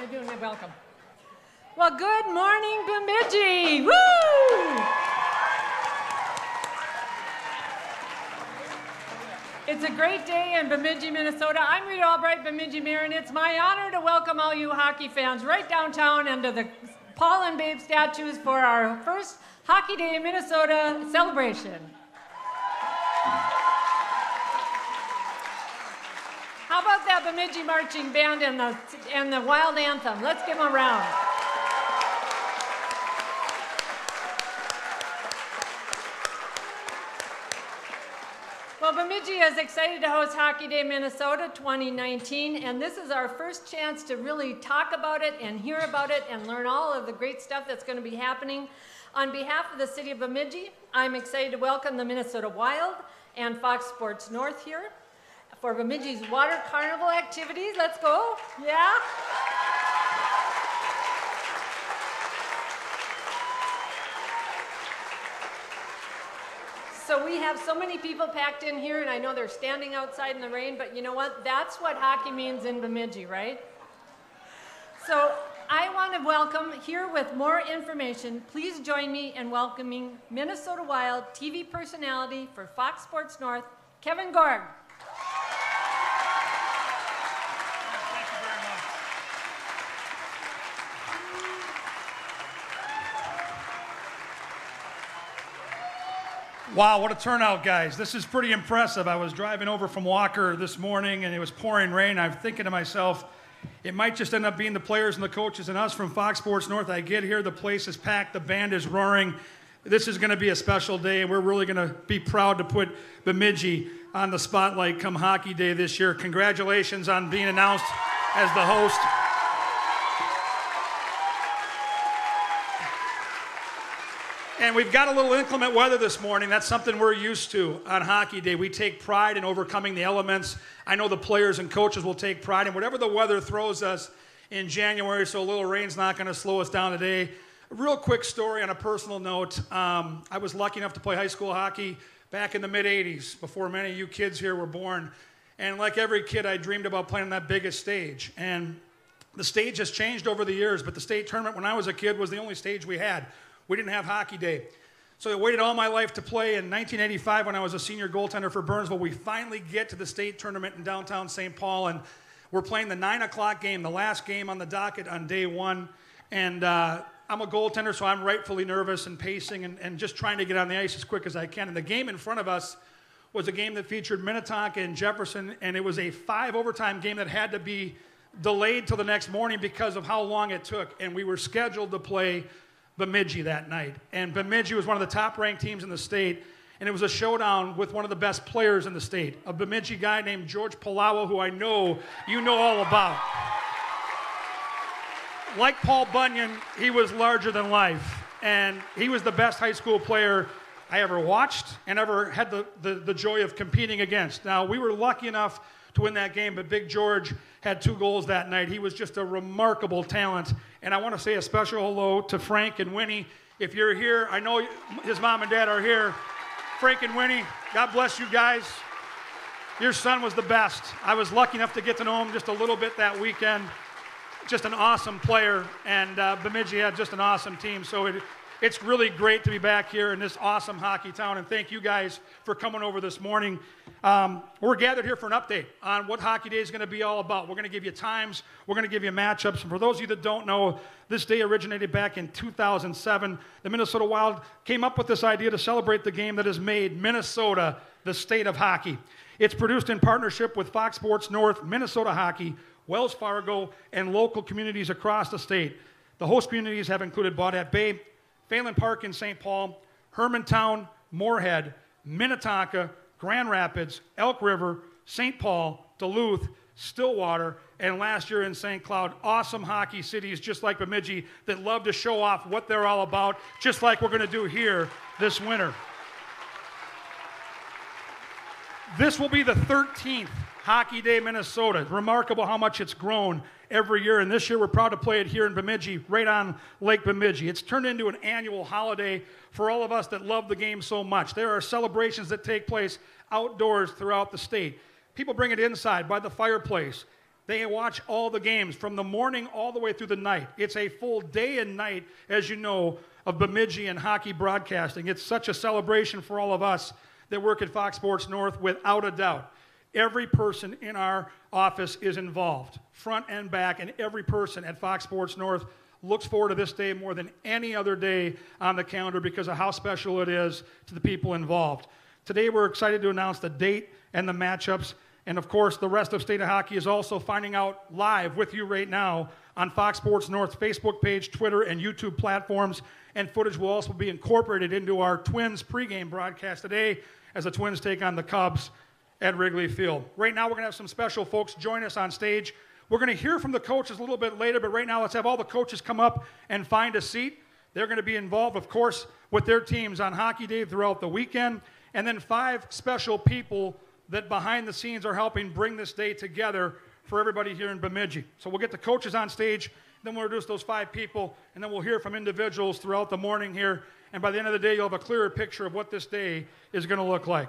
I do my welcome? Well, good morning, Bemidji! Woo! It's a great day in Bemidji, Minnesota. I'm Rita Albright, Bemidji Mayor, and it's my honor to welcome all you hockey fans right downtown and to the Paul and Babe statues for our first Hockey Day in Minnesota celebration. How about that Bemidji marching band and the Wild Anthem? Let's give them a round. Well, Bemidji is excited to host Hockey Day Minnesota 2019, and this is our first chance to really talk about it and hear about it and learn all of the great stuff that's going to be happening. On behalf of the city of Bemidji, I'm excited to welcome the Minnesota Wild and Fox Sports North here for Bemidji's Water Carnival activities. Let's go. Yeah? So we have so many people packed in here, and I know they're standing outside in the rain, but you know what? That's what hockey means in Bemidji, right? So I want to welcome, here with more information, please join me in welcoming Minnesota Wild TV personality for Fox Sports North, Kevin Gorg. Wow, what a turnout, guys. This is pretty impressive. I was driving over from Walker this morning, and it was pouring rain. I'm thinking to myself, it might just end up being the players and the coaches and us from Fox Sports North. I get here, the place is packed, the band is roaring. This is going to be a special day, and we're really going to be proud to put Bemidji on the spotlight come Hockey Day this year. Congratulations on being announced as the host. And we've got a little inclement weather this morning. That's something we're used to on Hockey Day. We take pride in overcoming the elements. I know the players and coaches will take pride in whatever the weather throws us in January, so a little rain's not going to slow us down today. A real quick story on a personal note. I was lucky enough to play high school hockey back in the mid-'80s, before many of you kids here were born. And like every kid, I dreamed about playing on that biggest stage. And the stage has changed over the years, but the state tournament when I was a kid was the only stage we had. We didn't have Hockey Day. So I waited all my life to play. In 1985, when I was a senior goaltender for Burnsville, we finally get to the state tournament in downtown St. Paul, and we're playing the 9 o'clock game, the last game on the docket on day one. And I'm a goaltender, so I'm rightfully nervous and pacing and just trying to get on the ice as quick as I can. And the game in front of us was a game that featured Minnetonka and Jefferson, and it was a 5-overtime game that had to be delayed till the next morning because of how long it took. And we were scheduled to play Bemidji that night. And Bemidji was one of the top-ranked teams in the state, and it was a showdown with one of the best players in the state, a Bemidji guy named George Palawa, who I know you know all about. Like Paul Bunyan, he was larger than life, and he was the best high school player I ever watched and ever had the joy of competing against. Now, we were lucky enough to win that game, but Big George had 2 goals that night. He was just a remarkable talent. And I want to say a special hello to Frank and Winnie. If you're here, I know his mom and dad are here. Frank and Winnie, God bless you guys. Your son was the best. I was lucky enough to get to know him just a little bit that weekend. Just an awesome player, and Bemidji had just an awesome team. So it's really great to be back here in this awesome hockey town, and thank you guys for coming over this morning. We're gathered here for an update on what Hockey Day is going to be all about. We're going to give you times. We're going to give you matchups. And for those of you that don't know, this day originated back in 2007. The Minnesota Wild came up with this idea to celebrate the game that has made Minnesota the state of hockey. It's produced in partnership with Fox Sports North, Minnesota Hockey, Wells Fargo, and local communities across the state. The host communities have included Baudette Bay, Phelan Park in St. Paul, Hermantown, Moorhead, Minnetonka, Grand Rapids, Elk River, St. Paul, Duluth, Stillwater, and last year in St. Cloud. Awesome hockey cities just like Bemidji that love to show off what they're all about, just like we're going to do here this winter. This will be the 13th Hockey Day Minnesota. Remarkable how much it's grown every year, and this year we're proud to play it here in Bemidji, right on Lake Bemidji. It's turned into an annual holiday for all of us that love the game so much. There are celebrations that take place outdoors throughout the state. People bring it inside by the fireplace. They watch all the games from the morning all the way through the night. It's a full day and night, as you know, of Bemidji and hockey broadcasting. It's such a celebration for all of us that work at Fox Sports North, without a doubt. Every person in our office is involved, front and back, and every person at Fox Sports North looks forward to this day more than any other day on the calendar because of how special it is to the people involved. Today we're excited to announce the date and the matchups, and of course the rest of State of Hockey is also finding out live with you right now on Fox Sports North's Facebook page, Twitter, and YouTube platforms, and footage will also be incorporated into our Twins pregame broadcast today as the Twins take on the Cubs at Wrigley Field. Right now we're going to have some special folks join us on stage. We're going to hear from the coaches a little bit later, but right now let's have all the coaches come up and find a seat. They're going to be involved, of course, with their teams on Hockey Day throughout the weekend, and then 5 special people that behind the scenes are helping bring this day together for everybody here in Bemidji. So we'll get the coaches on stage, then we'll introduce those 5 people, and then we'll hear from individuals throughout the morning here, and by the end of the day, you'll have a clearer picture of what this day is going to look like.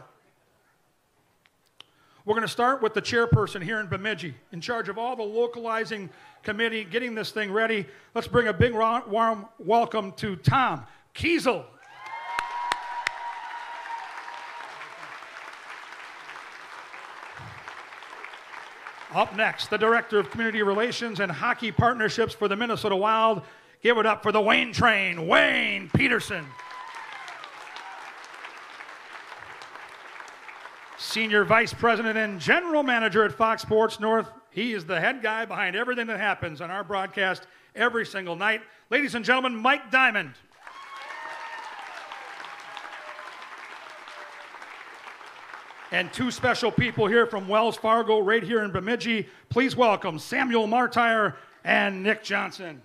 We're going to start with the chairperson here in Bemidji, in charge of all the localizing committee, getting this thing ready. Let's bring a big warm welcome to Tom Kiesel. Up next, the Director of Community Relations and Hockey Partnerships for the Minnesota Wild. Give it up for the Wayne Train, Wayne Peterson. Senior Vice President and General Manager at Fox Sports North. He is the head guy behind everything that happens on our broadcast every single night. Ladies and gentlemen, Mike Diamond. And 2 special people here from Wells Fargo right here in Bemidji. Please welcome Samuel Martire and Nick Johnson.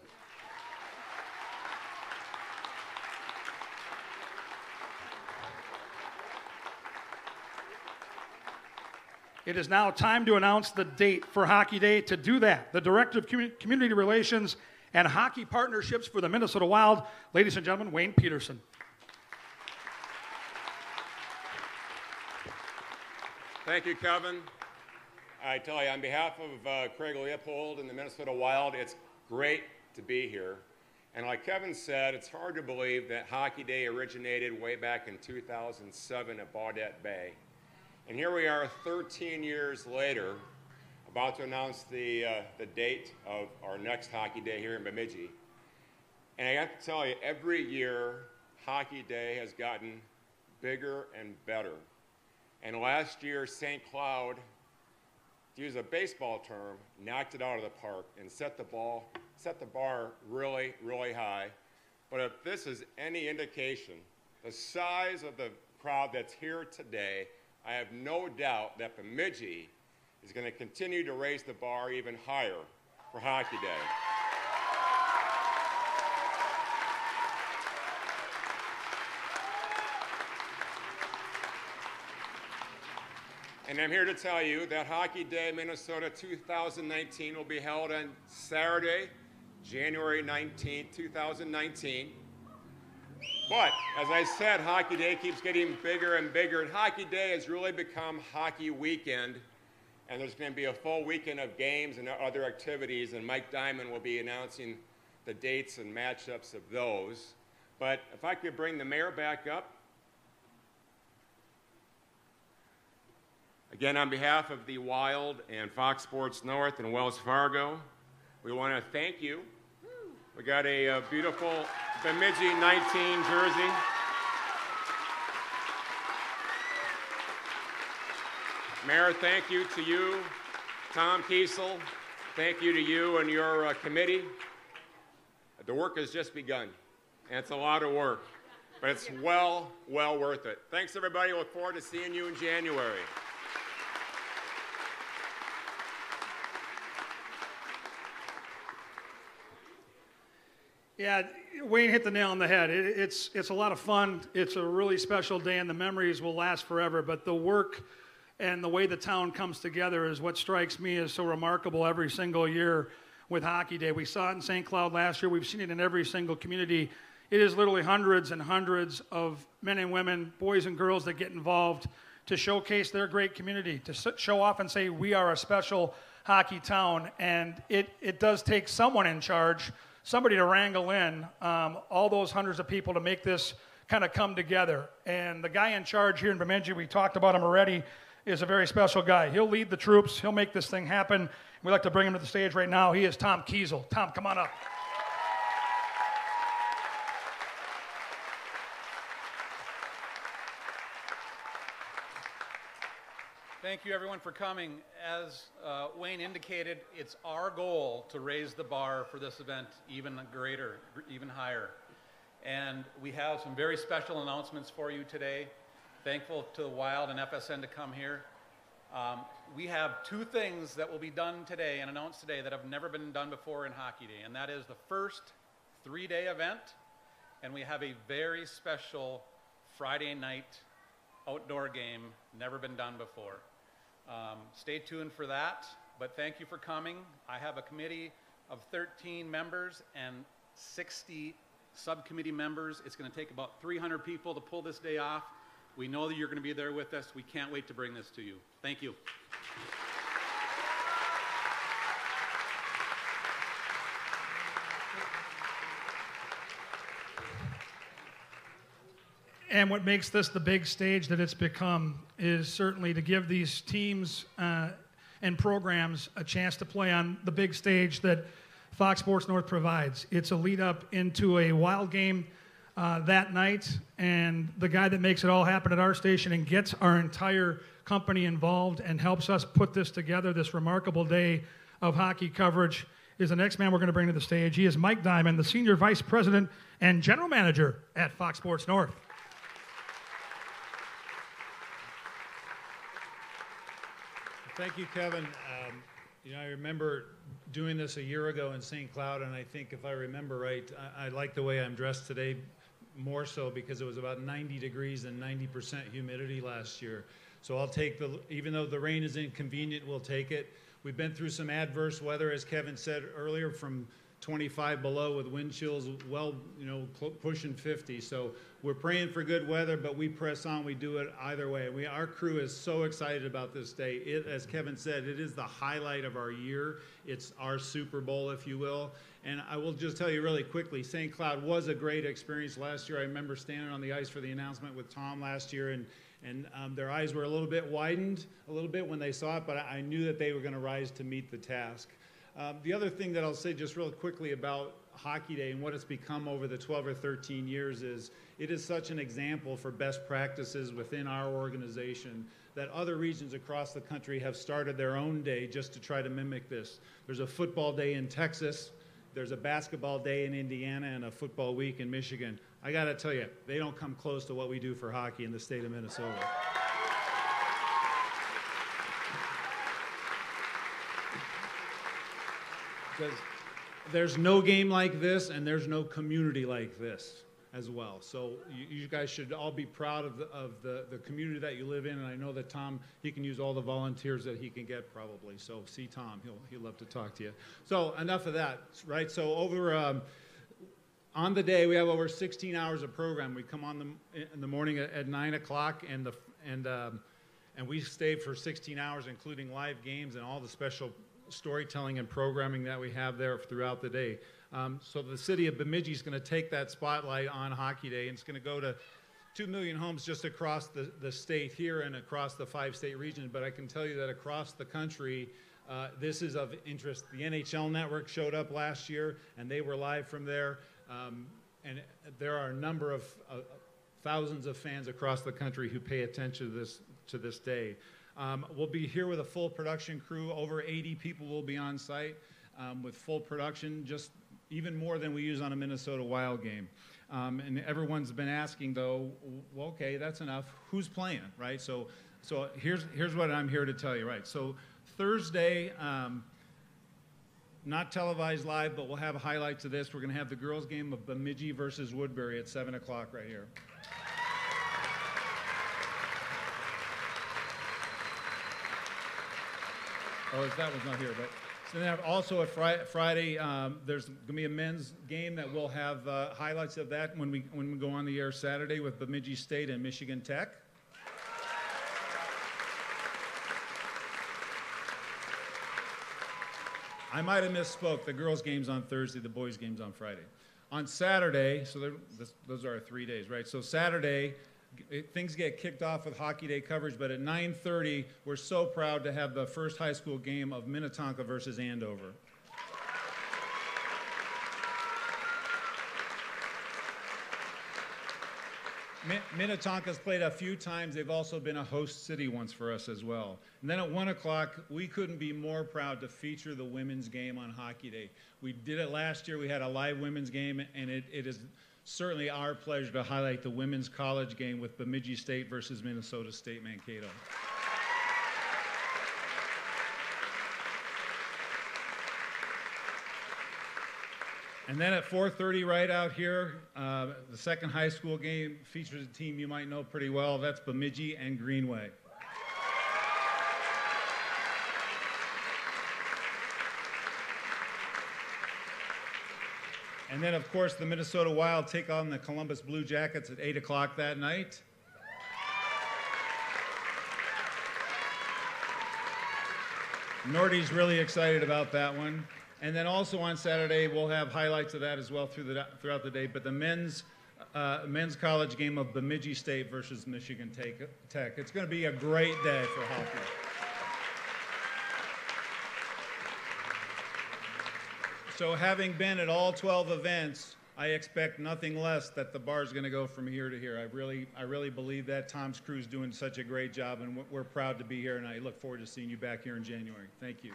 It is now time to announce the date for Hockey Day. To do that, the Director of Community Relations and Hockey Partnerships for the Minnesota Wild, ladies and gentlemen, Wayne Peterson. Thank you, Kevin. I tell you, on behalf of Craig Leopold and the Minnesota Wild, it's great to be here. And like Kevin said, it's hard to believe that Hockey Day originated way back in 2007 at Baudette Bay. And here we are 13 years later, about to announce the date of our next Hockey Day here in Bemidji. And I have to tell you, every year, Hockey Day has gotten bigger and better. And last year, St. Cloud, to use a baseball term, knocked it out of the park and set the bar really, really high. But if this is any indication, the size of the crowd that's here today, I have no doubt that Bemidji is going to continue to raise the bar even higher for Hockey Day. And I'm here to tell you that Hockey Day Minnesota 2019 will be held on Saturday, January 19th, 2019. But, as I said, Hockey Day keeps getting bigger and bigger, and Hockey Day has really become Hockey Weekend, and there's going to be a full weekend of games and other activities, and Mike Diamond will be announcing the dates and matchups of those. But if I could bring the mayor back up. Again, on behalf of the Wild and Fox Sports North and Wells Fargo, we want to thank you. We got a beautiful Bemidji 19 jersey. Mayor, thank you to you. Tom Kiesel, thank you to you and your committee. The work has just begun, and it's a lot of work, but it's well worth it. Thanks, everybody. Look forward to seeing you in January. Yeah, Wayne hit the nail on the head. It's a lot of fun. It's a really special day, and the memories will last forever. But the work and the way the town comes together is what strikes me as so remarkable every single year with Hockey Day. We saw it in St. Cloud last year. We've seen it in every single community. It is literally hundreds and hundreds of men and women, boys and girls that get involved to showcase their great community, to show off and say, we are a special hockey town, and it does take someone in charge, somebody to wrangle in all those hundreds of people to make this kind of come together. And the guy in charge here in Bemidji, we talked about him already, is a very special guy. He'll lead the troops. He'll make this thing happen. We'd like to bring him to the stage right now. He is Tom Kiesel. Tom, come on up. Thank you, everyone, for coming. As Wayne indicated, it's our goal to raise the bar for this event even greater, even higher. And we have some very special announcements for you today. Thankful to the Wild and FSN to come here. We have two things that will be done today and announced today that have never been done before in Hockey Day, and that is the first three-day event, and we have a very special Friday night outdoor game, never been done before. Stay tuned for that, but thank you for coming. I have a committee of 13 members and 60 subcommittee members. It's going to take about 300 people to pull this day off. We know that you're going to be there with us. We can't wait to bring this to you. Thank you. And what makes this the big stage that it's become is certainly to give these teams and programs a chance to play on the big stage that Fox Sports North provides. It's a lead up into a Wild game that night, and the guy that makes it all happen at our station and gets our entire company involved and helps us put this together, this remarkable day of hockey coverage, is the next man we're going to bring to the stage. He is Mike Diamond, the Senior Vice President and General Manager at Fox Sports North. Thank you, Kevin. I remember doing this a year ago in St. Cloud, and I think if I remember right, I like the way I'm dressed today more so because it was about 90 degrees and 90% humidity last year. So I'll take even though the rain is inconvenient, we'll take it. We've been through some adverse weather, as Kevin said earlier, from 25 below with wind chills pushing 50. So we're praying for good weather, but we press on. We do it either way. Our crew is so excited about this day. As Kevin said, it is the highlight of our year. It's our Super Bowl, if you will. And I will just tell you really quickly, St. Cloud was a great experience last year. I remember standing on the ice for the announcement with Tom last year, and their eyes were a little bit widened when they saw it, but I knew that they were going to rise to meet the task. The other thing that I'll say just real quickly about Hockey Day and what it's become over the 12 or 13 years is it is such an example for best practices within our organization that other regions across the country have started their own day just to try to mimic this. There's a football day in Texas, there's a basketball day in Indiana, and a football week in Michigan. I got to tell you, they don't come close to what we do for hockey in the state of Minnesota. Because there's no game like this, and there's no community like this as well. So you guys should all be proud of the community that you live in, and I know that Tom, he can use all the volunteers that he can get probably. So see Tom, he'll love to talk to you. So enough of that, right? So on the day, we have over 16 hours of program. We come on in the morning at 9 o'clock, and we stay for 16 hours, including live games and all the special storytelling and programming that we have there throughout the day. So the city of Bemidji is going to take that spotlight on Hockey Day, and it's going to go to 2 million homes just across the state here and across the 5-state region. But I can tell you that across the country, this is of interest. The NHL Network showed up last year, and they were live from there. And there are a number of thousands of fans across the country who pay attention to this day. We'll be here with a full production crew. Over 80 people will be on site with full production, just even more than we use on a Minnesota Wild game. And everyone's been asking, though, well, okay, that's enough. Who's playing, right? So here's what I'm here to tell you, right? So Thursday, not televised live, but we'll have highlights of this. We're going to have the girls' game of Bemidji versus Woodbury at 7 o'clock right here. Oh, that one's not here, but so then also at Friday, there's going to be a men's game that we'll have highlights of that when we go on the air Saturday with Bemidji State and Michigan Tech. I might have misspoke. The girls' game's on Thursday, the boys' game's on Friday. On Saturday, so those are our 3 days, right? So Saturday, things get kicked off with Hockey Day coverage, but at 9:30, we're so proud to have the first high school game of Minnetonka versus Andover. Minnetonka's played a few times. They've also been a host city once for us as well. And then at 1 o'clock, we couldn't be more proud to feature the women's game on Hockey Day. We did it last year. We had a live women's game, and it is certainly our pleasure to highlight the women's college game with Bemidji State versus Minnesota State Mankato. And then at 4:30 right out here, the second high school game features a team you might know pretty well. That's Bemidji and Greenway. And then, of course, the Minnesota Wild take on the Columbus Blue Jackets at 8 o'clock that night. Nordy's really excited about that one. And then also on Saturday, we'll have highlights of that as well throughout the day. But the men's college game of Bemidji State versus Michigan Tech. It's going to be a great day for hockey. So having been at all 12 events, I expect nothing less that the bar is going to go from here to here. I really believe that. Tom's crew's doing such a great job, and we're proud to be here, and I look forward to seeing you back here in January. Thank you.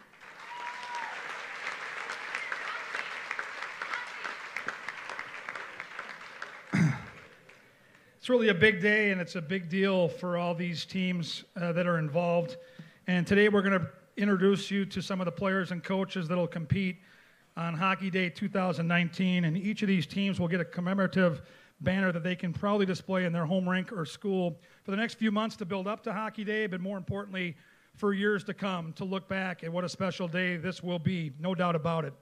It's really a big day, and it's a big deal for all these teams that are involved. And today we're going to introduce you to some of the players and coaches that will compete on Hockey Day 2019. And each of these teams will get a commemorative banner that they can proudly display in their home rink or school for the next few months to build up to Hockey Day, but more importantly, for years to come, to look back at what a special day this will be, no doubt about it.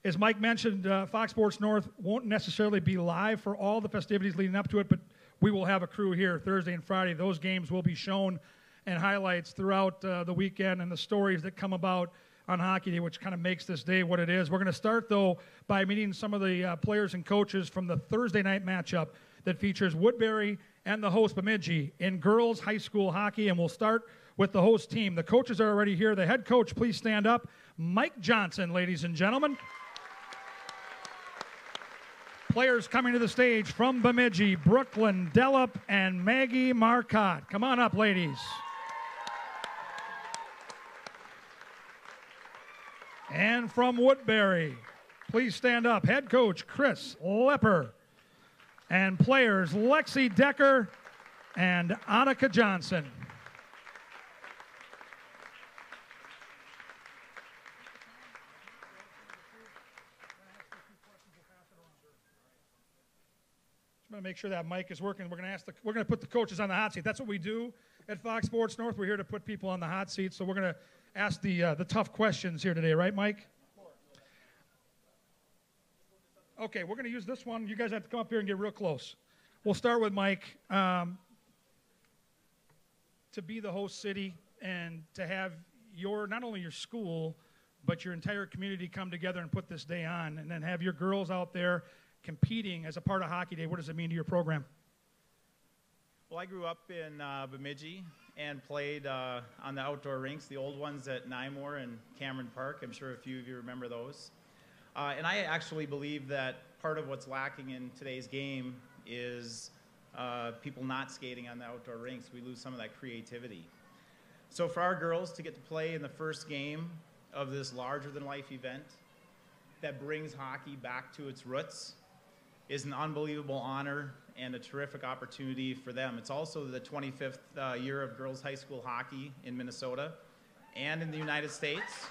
As Mike mentioned, Fox Sports North won't necessarily be live for all the festivities leading up to it, but we will have a crew here Thursday and Friday. Those games will be shown and highlights throughout the weekend and the stories that come about on Hockey Day, which kind of makes this day what it is. We're going to start, though, by meeting some of the players and coaches from the Thursday night matchup that features Woodbury and the host Bemidji in girls high school hockey, and we'll start with the host team. The coaches are already here. The head coach, please stand up. Mike Johnson, ladies and gentlemen. Players coming to the stage from Bemidji, Brooklyn Dellup and Maggie Marcotte. Come on up, ladies. And from Woodbury, please stand up. Head coach Chris Lepper. And players Lexi Decker and Annika Johnson. I'm going to make sure that mic is working. We're going to put the coaches on the hot seat. That's what we do at Fox Sports North. We're here to put people on the hot seat. So we're going to ask the tough questions here today, right, Mike? Okay, we're going to use this one. You guys have to come up here and get real close. We'll start with Mike. To be the host city and to have not only your school, but your entire community come together and put this day on, and then have your girls out there competing as a part of Hockey Day. What does it mean to your program? Well, I grew up in Bemidji and played on the outdoor rinks, the old ones at Nymore and Cameron Park. I'm sure a few of you remember those. And I actually believe that part of what's lacking in today's game is people not skating on the outdoor rinks. We lose some of that creativity. So for our girls to get to play in the first game of this larger-than-life event that brings hockey back to its roots is an unbelievable honor and a terrific opportunity for them. It's also the 25th year of girls high school hockey in Minnesota and in the United States.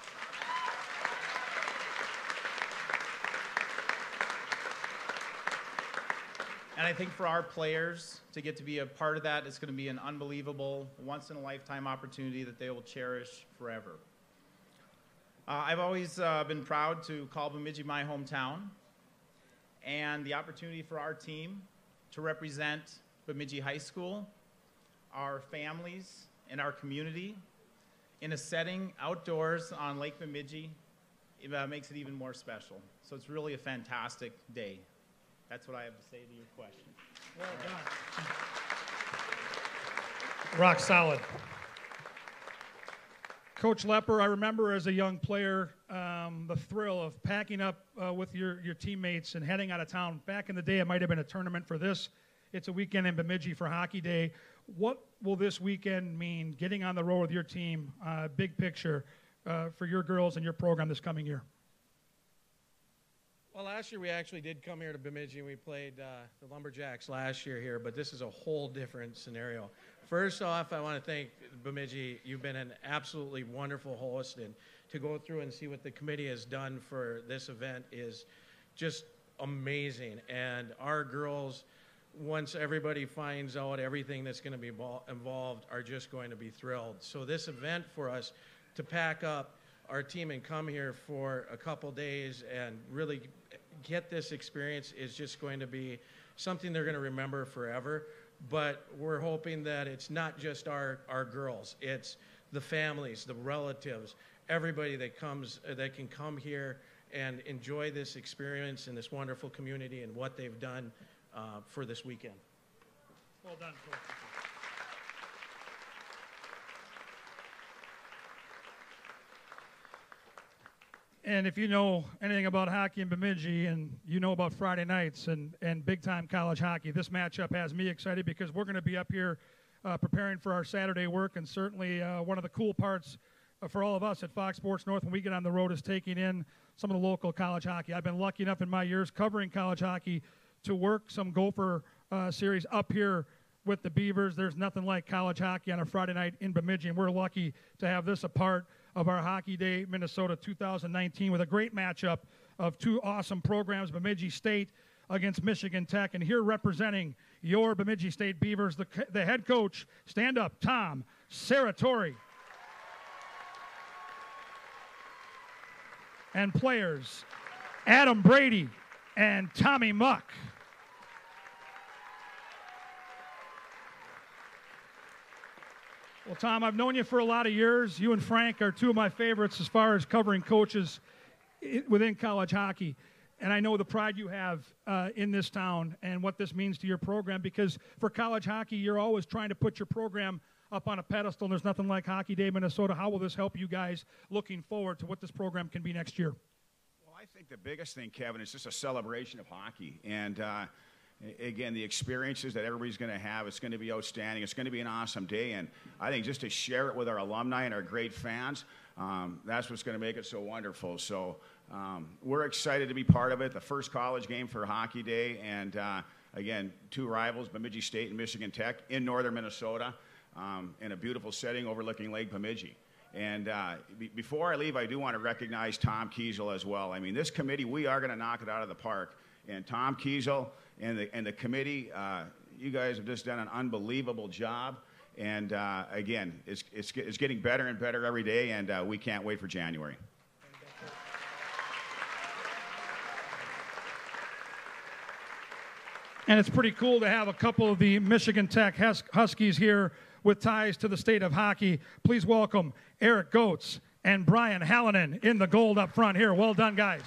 And I think for our players to get to be a part of that, it's going to be an unbelievable, once-in-a-lifetime opportunity that they will cherish forever. I've always been proud to call Bemidji my hometown, and the opportunity for our team to represent Bemidji High School, our families, and our community in a setting outdoors on Lake Bemidji it makes it even more special. So it's really a fantastic day. That's what I have to say to your question. Well done. Rock solid. Coach Lepper, I remember as a young player the thrill of packing up with your teammates and heading out of town. Back in the day, it might have been a tournament for this. It's a weekend in Bemidji for Hockey Day. What will this weekend mean, getting on the road with your team, big picture, for your girls and your program this coming year? Well, last year we actually did come here to Bemidji and we played the Lumberjacks last year here, but this is a whole different scenario. First off, I want to thank Bemidji. You've been an absolutely wonderful host, and to go through and see what the committee has done for this event is just amazing. And our girls, once everybody finds out everything that's going to be involved, are just going to be thrilled. So this event for us to pack up our team and come here for a couple days and really get this experience is just going to be something they're going to remember forever. But we're hoping that it's not just our girls, it's the families, the relatives, everybody that can come here and enjoy this experience in this wonderful community and what they've done for this weekend. Well done, Coach. And if you know anything about hockey in Bemidji and you know about Friday nights and big-time college hockey, this matchup has me excited because we're going to be up here preparing for our Saturday work, and certainly one of the cool parts for all of us at Fox Sports North when we get on the road is taking in some of the local college hockey. I've been lucky enough in my years covering college hockey to work some Gopher series up here with the Beavers. There's nothing like college hockey on a Friday night in Bemidji, and we're lucky to have this a part of our Hockey Day Minnesota 2019 with a great matchup of two awesome programs, Bemidji State against Michigan Tech. And here representing your Bemidji State Beavers, the head coach, stand up, Tom Serratori. And players, Adam Brady and Tommy Muck. Well, Tom, I've known you for a lot of years. You and Frank are two of my favorites as far as covering coaches within college hockey. And I know the pride you have in this town and what this means to your program, because for college hockey, you're always trying to put your program up on a pedestal, and there's nothing like Hockey Day Minnesota. How will this help you guys looking forward to what this program can be next year? Well, I think the biggest thing, Kevin, is just a celebration of hockey. And again, the experiences that everybody's going to have, it's going to be outstanding. It's going to be an awesome day. And I think just to share it with our alumni and our great fans, that's what's going to make it so wonderful. So we're excited to be part of it. The first college game for Hockey Day. And again, two rivals, Bemidji State and Michigan Tech, in northern Minnesota, in a beautiful setting overlooking Lake Bemidji. And before I leave, I do want to recognize Tom Kiesel as well. I mean, this committee, we are going to knock it out of the park. And Tom Kiesel and the committee, you guys have just done an unbelievable job. And again, it's getting better and better every day, and we can't wait for January. And it's pretty cool to have a couple of the Michigan Tech Huskies here with ties to the state of hockey. Please welcome Eric Goetz and Brian Hallinan in the gold up front here. Well done, guys.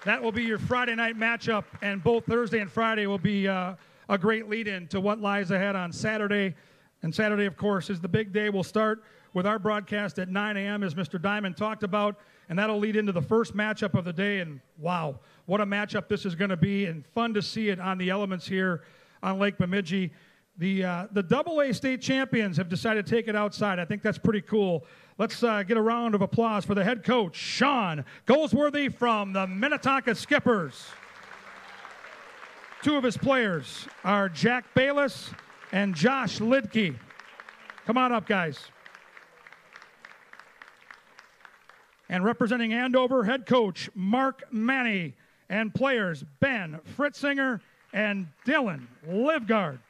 That will be your Friday night matchup, and both Thursday and Friday will be a great lead-in to what lies ahead on Saturday. And Saturday, of course, is the big day. We'll start with our broadcast at 9 a.m., as Mr. Diamond talked about, and that'll lead into the first matchup of the day. And, wow, what a matchup this is going to be, and fun to see it on the elements here on Lake Bemidji. The AA state champions have decided to take it outside. I think that's pretty cool. Let's get a round of applause for the head coach, Sean Goldsworthy from the Minnetonka Skippers. Two of his players are Jack Bayless and Josh Lidke. Come on up, guys. And representing Andover, head coach Mark Manny, and players Ben Fritzinger and Dylan Livgard.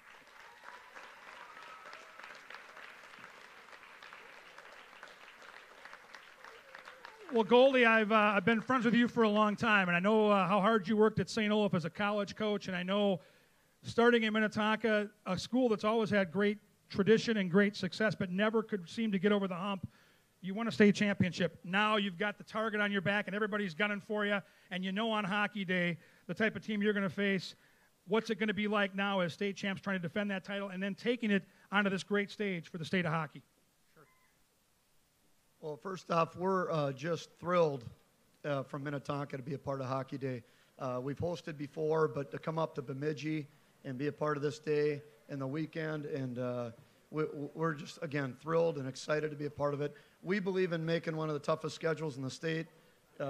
Well, Goldie, I've been friends with you for a long time, and I know how hard you worked at St. Olaf as a college coach, and I know starting in Minnetonka, a school that's always had great tradition and great success, but never could seem to get over the hump. You won a state championship. Now you've got the target on your back and everybody's gunning for you, and you know on hockey day the type of team you're going to face. What's it going to be like now as state champs trying to defend that title and then taking it onto this great stage for the state of hockey? Well, first off, we're just thrilled from Minnetonka to be a part of Hockey Day. We've hosted before, but to come up to Bemidji and be a part of this day and the weekend, and we're just, again, thrilled and excited to be a part of it. We believe in making one of the toughest schedules in the state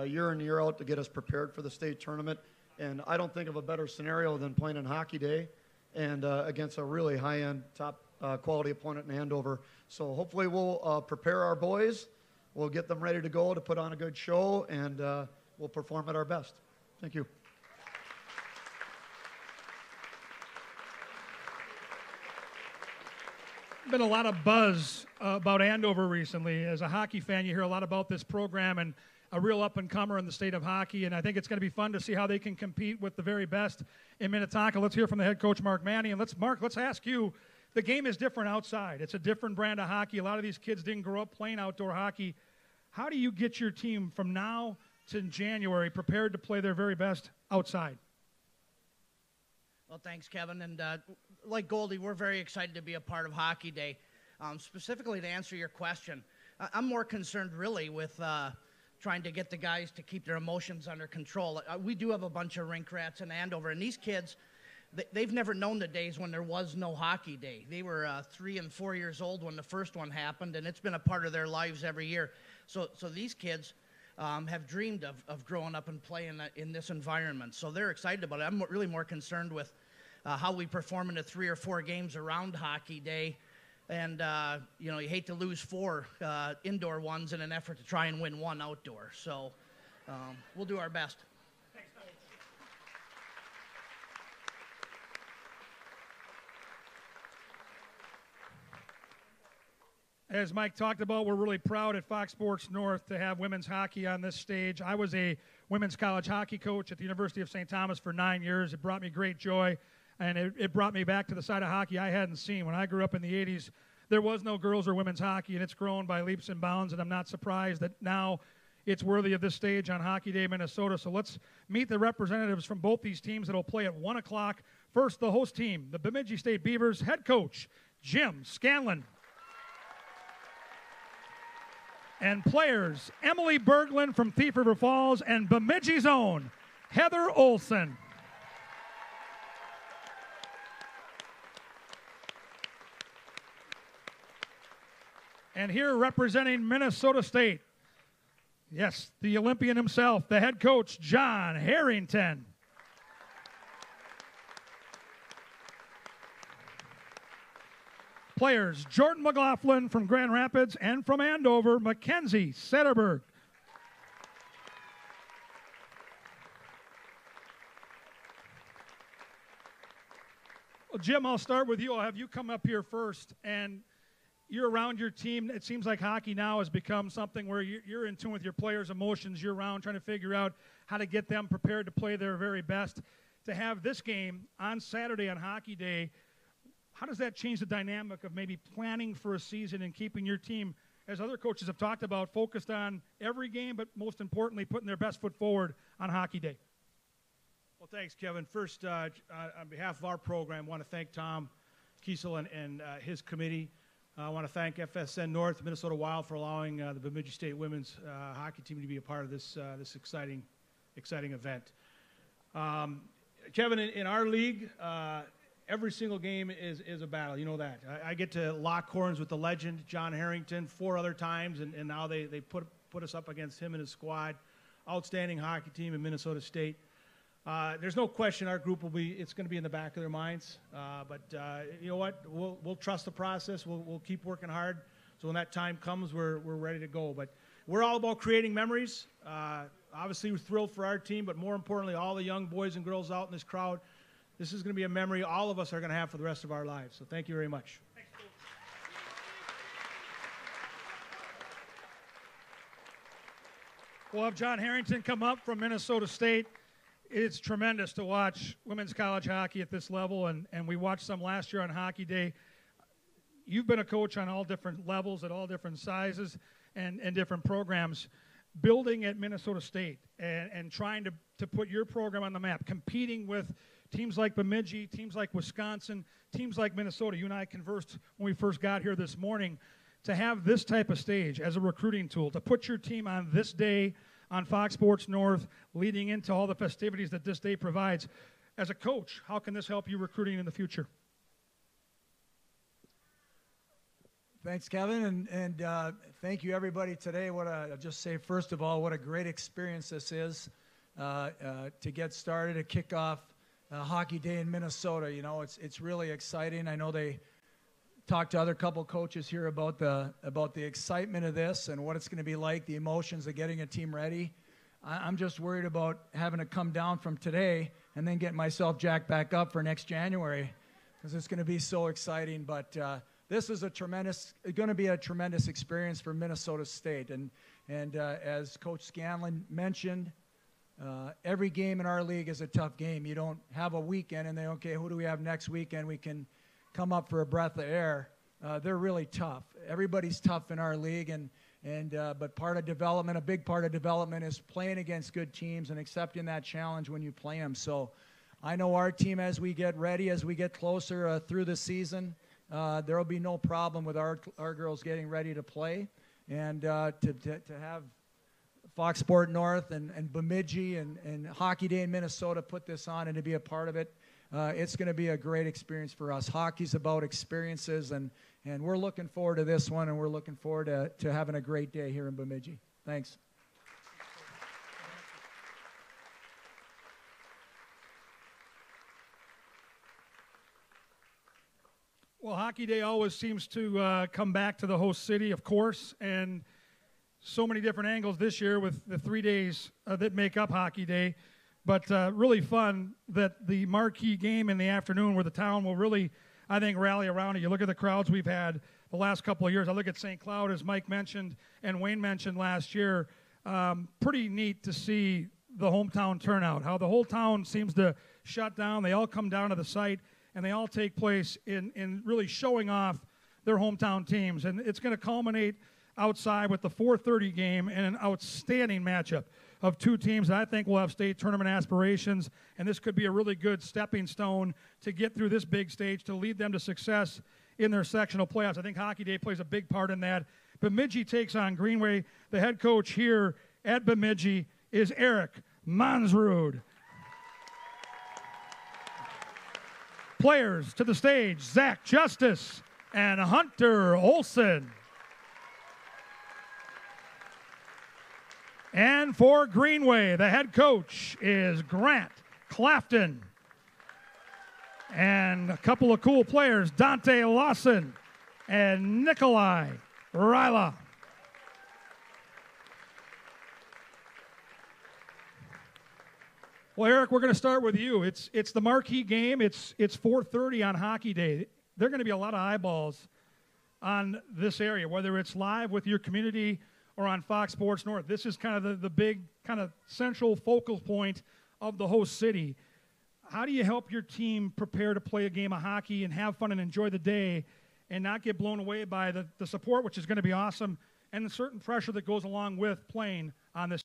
year in, year out to get us prepared for the state tournament. And I don't think of a better scenario than playing on Hockey Day and against a really high-end, top quality opponent in Andover. So hopefully we'll prepare our boys. We'll get them ready to go to put on a good show, and we'll perform at our best. Thank you. Been a lot of buzz about Andover recently. As a hockey fan, you hear a lot about this program and a real up-and-comer in the state of hockey, and I think it's going to be fun to see how they can compete with the very best in Minnetonka. Let's hear from the head coach, Mark Manny, and let's ask you, the game is different outside. It's a different brand of hockey. A lot of these kids didn't grow up playing outdoor hockey. How do you get your team from now to January prepared to play their very best outside? Well, thanks, Kevin. And like Goldie, we're very excited to be a part of Hockey Day. Specifically, to answer your question, I'm more concerned really with trying to get the guys to keep their emotions under control. We do have a bunch of rink rats in Andover, and these kids, they've never known the days when there was no Hockey Day. They were 3 and 4 years old when the first one happened, and it's been a part of their lives every year. So these kids have dreamed of growing up and playing in this environment. So they're excited about it. I'm really more concerned with how we perform in the 3 or 4 games around Hockey Day. And, you know, you hate to lose 4 indoor ones in an effort to try and win 1 outdoor. So we'll do our best. As Mike talked about, we're really proud at Fox Sports North to have women's hockey on this stage. I was a women's college hockey coach at the University of St. Thomas for 9 years. It brought me great joy, and it brought me back to the side of hockey I hadn't seen. When I grew up in the 80s, there was no girls or women's hockey, and it's grown by leaps and bounds, and I'm not surprised that now it's worthy of this stage on Hockey Day, Minnesota. So let's meet the representatives from both these teams that will play at 1 o'clock. First, the host team, the Bemidji State Beavers head coach, Jim Scanlon. And players, Emily Berglund from Thief River Falls and Bemidji's own, Heather Olson. And here representing Minnesota State, yes, the Olympian himself, the head coach, John Harrington. Players, Jordan McLaughlin from Grand Rapids and from Andover, Mackenzie Sederberg. Well, Jim, I'll start with you. I'll have you come up here first. And you're around your team. It seems like hockey now has become something where you're in tune with your players' emotions. You're around trying to figure out how to get them prepared to play their very best. To have this game on Saturday on Hockey Day, how does that change the dynamic of maybe planning for a season and keeping your team, as other coaches have talked about, focused on every game, but most importantly, putting their best foot forward on Hockey Day? Well, thanks, Kevin. First, on behalf of our program, I want to thank Tom Kiesel and his committee. I want to thank FSN North, Minnesota Wild, for allowing the Bemidji State women's hockey team to be a part of this exciting event. Kevin, in our league, every single game is a battle. You know that. I get to lock horns with the legend, John Harrington, 4 other times, and now they put us up against him and his squad. Outstanding hockey team in Minnesota State. There's no question our group it's going to be in the back of their minds. But you know what? We'll trust the process. We'll keep working hard. So when that time comes, we're ready to go. But we're all about creating memories. Obviously, we're thrilled for our team, but more importantly, all the young boys and girls out in this crowd. This is going to be a memory all of us are going to have for the rest of our lives. So thank you very much. We'll have John Harrington come up from Minnesota State. It's tremendous to watch women's college hockey at this level, and we watched some last year on Hockey Day. you've been a coach on all different levels, at all different sizes, and different programs. Building at Minnesota State and trying to put your program on the map, competing with teams like Bemidji, teams like Wisconsin, teams like Minnesota. You and I conversed when we first got here this morning. To have this type of stage as a recruiting tool, to put your team on this day on Fox Sports North, leading into all the festivities that this day provides. As a coach, how can this help you recruiting in the future? Thanks, Kevin, and thank you, everybody, today. I'll just say, first of all, what a great experience this is to get started, to kick off Hockey Day in Minnesota. You know, it's really exciting. I know they talked to other couple coaches here about the excitement of this and what it's going to be like, the emotions of getting a team ready. I'm just worried about having to come down from today and then get myself jacked back up for next January, because it's going to be so exciting. But this is going to be a tremendous experience for Minnesota State. And as Coach Scanlon mentioned, every game in our league is a tough game. You don't have a weekend and then, okay, who do we have next weekend? We can come up for a breath of air. They're really tough. Everybody's tough in our league, but part of development, a big part of development, is playing against good teams and accepting that challenge when you play them. So I know our team, as we get ready, as we get closer through the season, there will be no problem with our girls getting ready to play. And to have Fox Sport North and Bemidji and Hockey Day in Minnesota put this on and to be a part of it, it's going to be a great experience for us. Hockey's about experiences, and we're looking forward to this one, and we're looking forward to having a great day here in Bemidji. Thanks. Well, Hockey Day always seems to come back to the host city, of course, and so many different angles this year with the 3 days that make up Hockey Day. But really fun that the marquee game in the afternoon, where the town will really, I think, rally around it. You look at the crowds we've had the last couple of years. I look at St. Cloud, as Mike mentioned and Wayne mentioned last year. Pretty neat to see the hometown turnout, how the whole town seems to shut down. They all come down to the site, and they all take place in really showing off their hometown teams. And it's going to culminate outside with the 4:30 game and an outstanding matchup of two teams that I think will have state tournament aspirations, and this could be a really good stepping stone to get through this big stage to lead them to success in their sectional playoffs. I think Hockey Day plays a big part in that. Bemidji takes on Greenway. The head coach here at Bemidji is Eric Mansrud. Players to the stage, Zach Justice and Hunter Olson. And for Greenway, the head coach is Grant Clafton. And a couple of cool players, Dante Lawson and Nikolai Ryla. Well, Eric, we're going to start with you. It's the marquee game. It's 4:30 on Hockey Day. There are going to be a lot of eyeballs on this area, whether it's live with your community or on Fox Sports North. This is kind of the big kind of central focal point of the host city. How do you help your team prepare to play a game of hockey and have fun and enjoy the day and not get blown away by the support, which is going to be awesome, and the certain pressure that goes along with playing on this